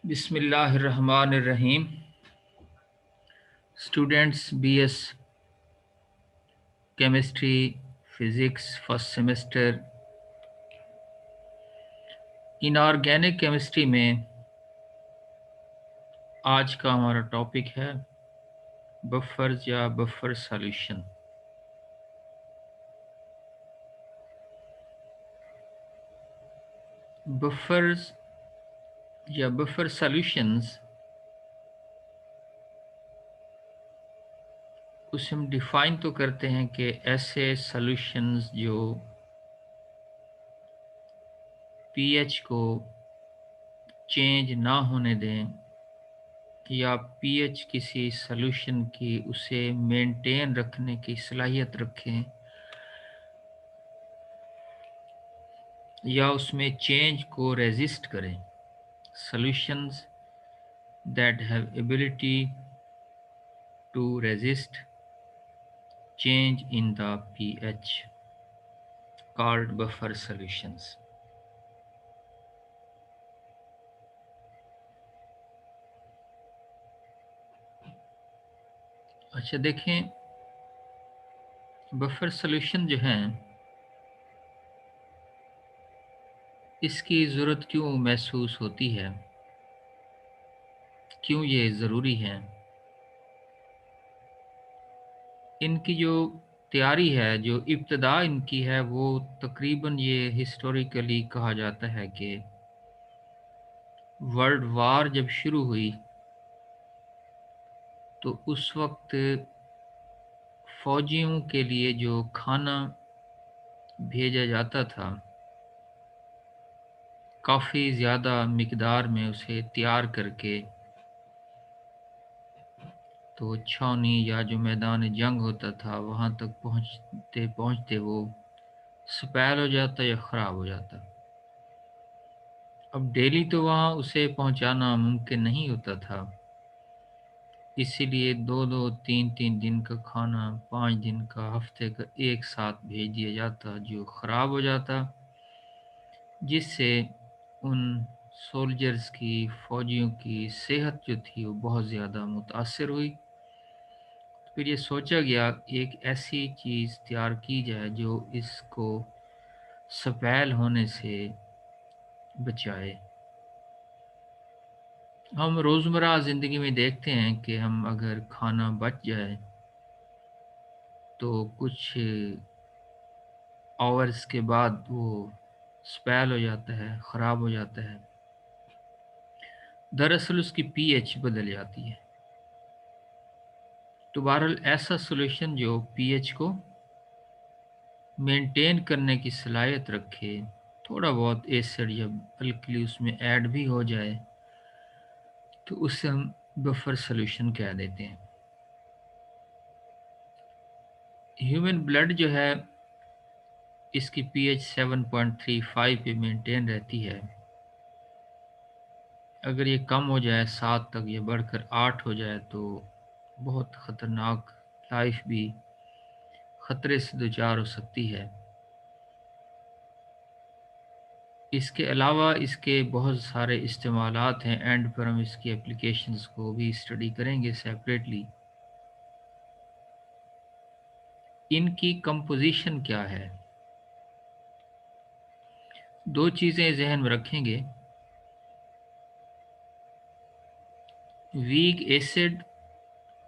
बिस्मिल्लाहिर्रहमानिर्रहीम। Students BS chemistry physics first semester inorganic chemistry में आज का हमारा टॉपिक है बफर्स या बफर सॉल्यूशन। बफर्स या बफर सॉल्यूशंस उसे हम डिफ़ाइन तो करते हैं कि ऐसे सॉल्यूशंस जो पीएच को चेंज ना होने दें या पीएच किसी सॉल्यूशन की उसे मेंटेन रखने की सलाहियत रखें या उसमें चेंज को रेजिस्ट करें। Solutions that have ability to resist change in the pH called buffer solutions. अच्छा देखें, बफर सॉल्यूशन जो हैं इसकी ज़रूरत क्यों महसूस होती है, क्यों ये ज़रूरी है। इनकी जो तैयारी है, जो इब्तदा इनकी है, वो तकरीबन ये हिस्टोरिकली कहा जाता है कि वर्ल्ड वार जब शुरू हुई तो उस वक्त फ़ौजियों के लिए जो खाना भेजा जाता था, काफ़ी ज़्यादा मिकदार में उसे तैयार करके तो छावनी या जो मैदान जंग होता था वहाँ तक पहुँचते पहुँचते वो स्पैल हो जाता या ख़राब हो जाता। अब डेली तो वहाँ उसे पहुँचाना मुमकिन नहीं होता था, इसीलिए 2-2, 3-3 दिन का खाना, 5 दिन का, हफ्ते का एक साथ भेज दिया जाता जो ख़राब हो जाता, जिससे उन सोल्जर्स की, फ़ौजियों की सेहत जो थी वो बहुत ज़्यादा मुतासिर हुई। फिर ये सोचा गया एक ऐसी चीज़ तैयार की जाए जो इसको स्पैल होने से बचाए। हम रोज़मर्रा ज़िंदगी में देखते हैं कि हम अगर खाना बच जाए तो कुछ आवर्स के बाद वो स्पैल हो जाता है, ख़राब हो जाता है। दरअसल उसकी पीएच बदल जाती है। तो बहरहाल ऐसा सॉल्यूशन जो पीएच को मेंटेन करने की सलाहियत रखे, थोड़ा बहुत एसिड या अल्कली उसमें ऐड भी हो जाए, तो उससे हम बफर सॉल्यूशन कह देते हैं। ह्यूमन ब्लड जो है इसकी पीएच 7.35 पे मेंटेन रहती है। अगर ये कम हो जाए 7 तक या बढ़कर 8 हो जाए तो बहुत ख़तरनाक, लाइफ भी ख़तरे से दो-चार हो सकती है। इसके अलावा इसके बहुत सारे इस्तेमालात हैं, एंड पर हम इसकी एप्लीकेशंस को भी स्टडी करेंगे सेपरेटली। इनकी कंपोजिशन क्या है, दो चीज़ें ज़हन में रखेंगे। वीक एसिड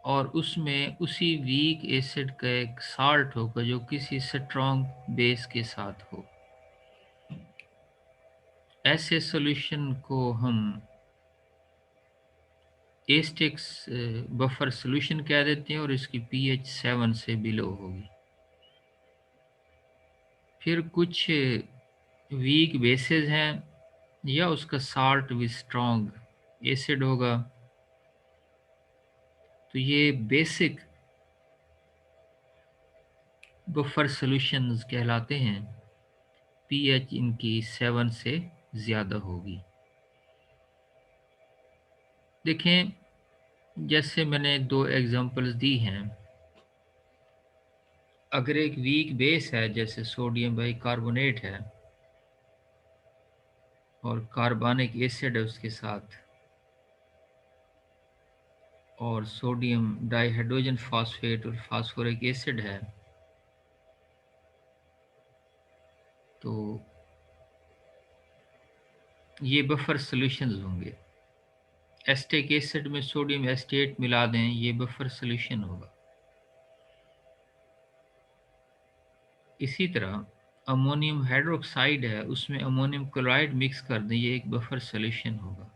और उसमें उसी वीक एसिड का एक साल्ट होगा जो किसी स्ट्रॉन्ग बेस के साथ हो। ऐसे सॉल्यूशन को हम एस्टिक्स बफर सॉल्यूशन कह देते हैं और इसकी पीएच 7 से बिलो होगी। फिर कुछ वीक बेसेस हैं या उसका साल्ट विद स्ट्रॉन्ग एसिड होगा, तो ये बेसिक बफर सॉल्यूशंस कहलाते हैं। पीएच इनकी 7 से ज़्यादा होगी। देखें, जैसे मैंने दो एग्जांपल्स दी हैं, अगर एक वीक बेस है जैसे सोडियम बाइकार्बोनेट है और कार्बनिक एसिड है उसके साथ, और सोडियम डाइहाइड्रोजन फॉस्फेट और फास्फोरिक एसिड है, तो ये बफर सॉल्यूशंस होंगे। एस्टिक एसिड में सोडियम एस्टेट मिला दें, ये बफर सॉल्यूशन होगा। इसी तरह अमोनियम हाइड्रोक्साइड है, उसमें अमोनियम क्लोराइड मिक्स कर दें, ये एक बफर सॉल्यूशन होगा।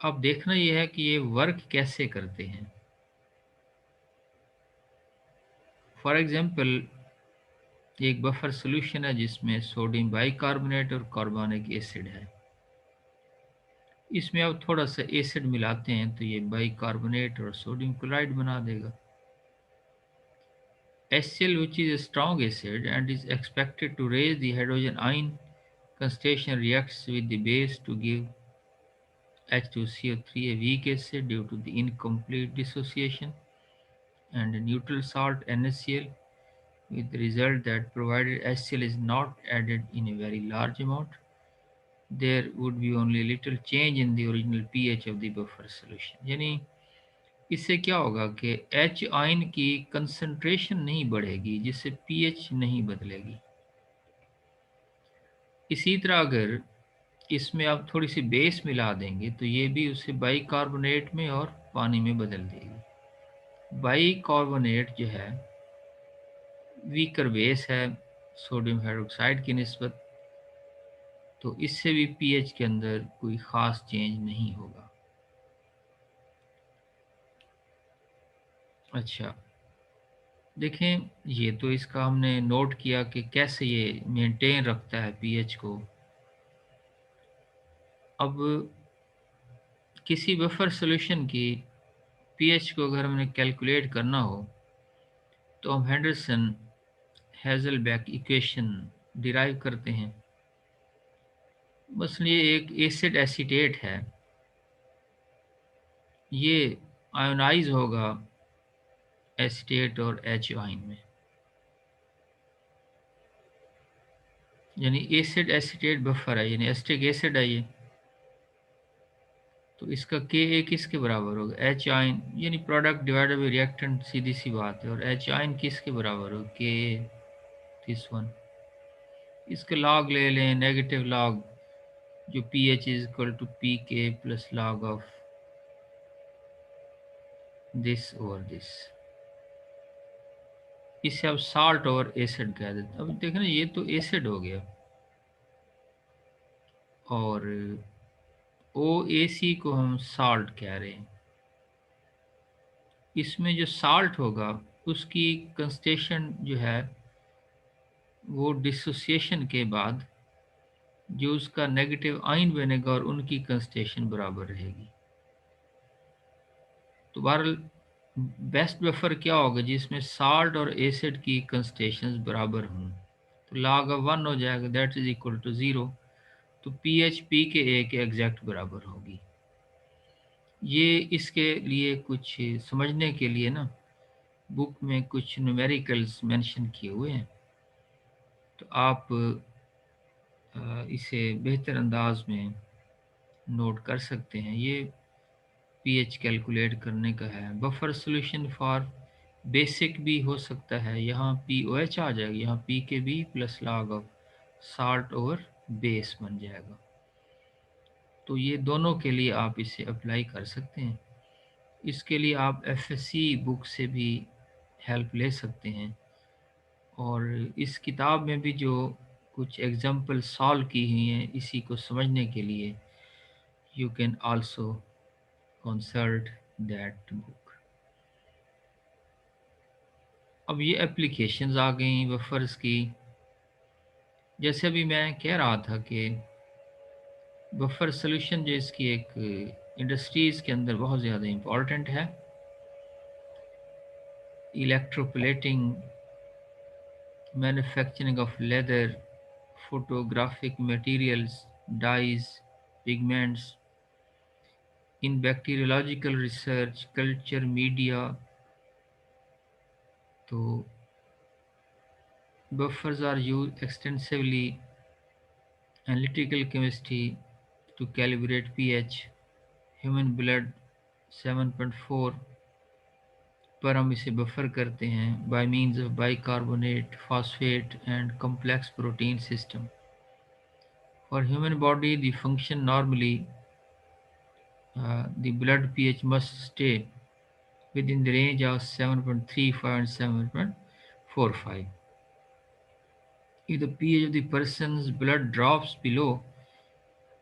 अब देखना यह है कि ये वर्क कैसे करते हैं। फॉर एग्जांपल, एक बफर सॉल्यूशन है जिसमें सोडियम बाइकार्बोनेट और कार्बोनिक एसिड है। इसमें अब थोड़ा सा एसिड मिलाते हैं तो ये बाइकार्बोनेट और सोडियम क्लोराइड बना देगा। HCl, which is a strong acid and is expected to raise the hydrogen ion concentration, reacts with the base to give H2CO3, a weak acid due to the incomplete dissociation, and a neutral salt NaCl, with the result that provided HCl is not added in a very large amount, there would be only little change in the original pH of the buffer solution। यानी इससे क्या होगा कि H ion की concentration नहीं बढ़ेगी, जिससे pH नहीं बदलेगी। इसी तरह अगर इसमें आप थोड़ी सी बेस मिला देंगे तो ये भी उसे बाइकार्बोनेट में और पानी में बदल देगी। बाइकार्बोनेट जो है वीकर बेस है सोडियम हाइड्रोक्साइड की निस्बत, तो इससे भी पीएच के अंदर कोई ख़ास चेंज नहीं होगा। अच्छा, देखें, ये तो इसका हमने नोट किया कि कैसे ये मेंटेन रखता है पीएच को। अब किसी बफर सॉल्यूशन की पीएच को अगर हमने कैलकुलेट करना हो तो हम हेंडरसन हेज़लबैक इक्वेशन डिराइव करते हैं। मसलन ये एक एसिड एसीटेट है, ये आयोनाइज होगा एसीटेट और एच आयन में, यानी एसिड एसीटेट बफर है, यानी एसिटिक एसिड है ये। तो इसका के ए किसके बराबर होगा? एच आयन, यानी प्रोडक्ट डिवाइडेड बाई रिएक्टेंट, सीधी सी बात है। और एच आयन किसके बराबर होगा? K a, this one. इसके लॉग ले लें, नेगेटिव लॉग, जो p H is equal to p K plus log of this over this. इसे अब साल्ट और एसिड कह देते हैं। अब देखना, ये तो एसिड हो गया, और ओ ए सी को हम साल्ट कह रहे हैं। इसमें जो साल्ट होगा उसकी कंसंट्रेशन जो है वो डिसोसिएशन के बाद जो उसका नेगेटिव आयन बनेगा और उनकी कंसंट्रेशन बराबर रहेगी। तो बहरहाल बेस्ट बफर क्या होगा जिसमें साल्ट और एसिड की कंसंट्रेशंस बराबर हों। तो log ऑफ 1 हो जाएगा, दैट इज इक्वल टू 0। तो पी एच पी के ए के एग्जैक्ट बराबर होगी। ये इसके लिए कुछ समझने के लिए ना बुक में कुछ न्यूमेरिकल्स मेंशन किए हुए हैं, तो आप इसे बेहतर अंदाज में नोट कर सकते हैं। ये पीएच कैलकुलेट करने का है। बफर सॉल्यूशन फॉर बेसिक भी हो सकता है, यहाँ पी ओ एच आ जाएगा, यहाँ p K b plus log of salt over base बन जाएगा। तो ये दोनों के लिए आप इसे अप्लाई कर सकते हैं। इसके लिए आप एफएससी बुक से भी हेल्प ले सकते हैं, और इस किताब में भी जो कुछ एग्जाम्पल सॉल्व की हुई हैं इसी को समझने के लिए, you can also consult that book. अब ये एप्लीकेशंस आ गई बफर्स की। जैसे अभी मैं कह रहा था कि बफर सॉल्यूशन जो इसकी एक इंडस्ट्रीज़ के अंदर बहुत ज़्यादा इम्पॉर्टेंट है। Electroplating, manufacturing of leather, photographic materials, dyes, pigments, in bacteriological research, culture, media। तो buffers are used extensively, analytical chemistry to calibrate pH, human blood 7.4 पर हम इसे बफर करते हैं bye means of bicarbonate, phosphate and complex protein system. For human body, the function normally, the blood pH must stay within the range of 7.35 and 7.45. If the pH of the person's blood drops below,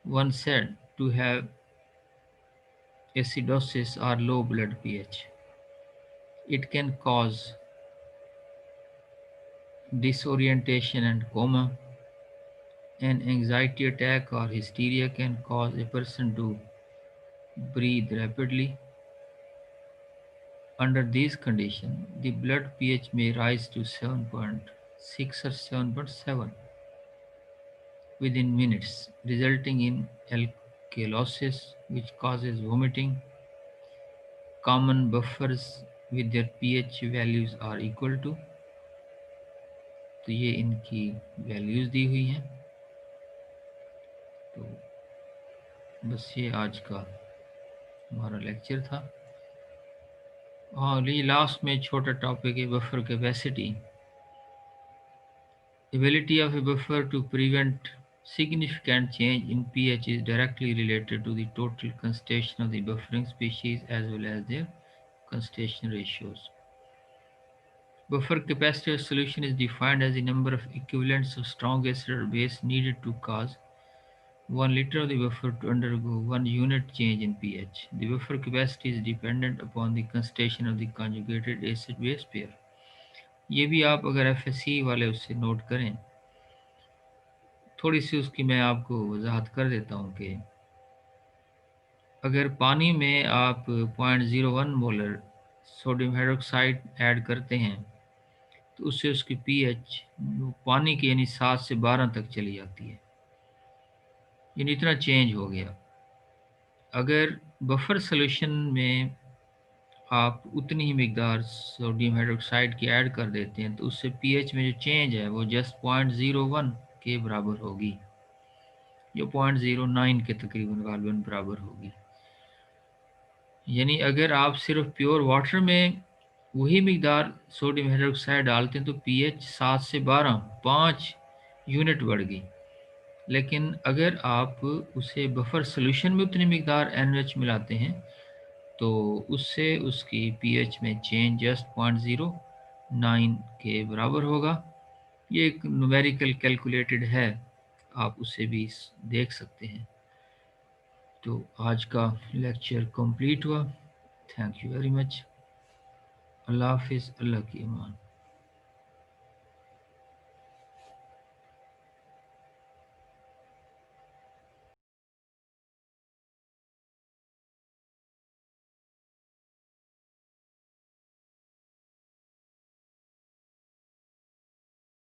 one said to have acidosis or low blood pH. It can cause disorientation and coma. An anxiety attack or hysteria can cause a person to breathe rapidly. Under these conditions, the blood pH may rise to 7.6 or 7.7 within minutes, resulting in alkalosis, which causes vomiting. Common buffers with their pH values are equal to, तो ये इनकी values दी हुई हैं। तो बस ये आज का हमारा लेक्चर था। और ये लास्ट में छोटा टॉपिक है buffer capacity. Ability of a buffer to prevent significant change in pH is directly related to the total concentration of the buffering species as well as their concentration ratios. Buffer capacity of solution is defined as the number of equivalents of strong acid or base needed to cause 1 liter of the buffer to undergo 1 unit change in pH. The buffer capacity is dependent upon the concentration of the conjugated acid-base pair. ये भी आप अगर FSC वाले उससे note करें, थोड़ी सी उसकी मैं आपको वजाहत कर देता हूँ कि अगर पानी में आप 0.01 मोलर सोडियम हाइड्रोक्साइड ऐड करते हैं तो उससे उसकी पीएच पानी की यानी 7 से 12 तक चली जाती है, यानी इतना चेंज हो गया। अगर बफर सोल्यूशन में आप उतनी ही मिकदार सोडियम हाइड्रोक्साइड की ऐड कर देते हैं तो उससे पीएच में जो चेंज है वो जस्ट 0.01 के बराबर होगी, जो 0.09 के तकरीबन गालिबन बराबर होगी। यानी अगर आप सिर्फ प्योर वाटर में वही मिकदार सोडियम हाइड्रोक्साइड डालते हैं तो पीएच 7 से 12 5 यूनिट बढ़ गई। लेकिन अगर आप उसे बफर सोल्यूशन में उतनी मिकदार NaOH मिलाते हैं तो उससे उसकी पीएच में चेंज जस्ट 0.09 के बराबर होगा। ये एक न्यूमेरिकल कैलकुलेटेड है, आप उसे भी देख सकते हैं। तो आज का लेक्चर कंप्लीट हुआ। Thank you very much. अल्लाह हाफिज़। अल्लाह की अमान।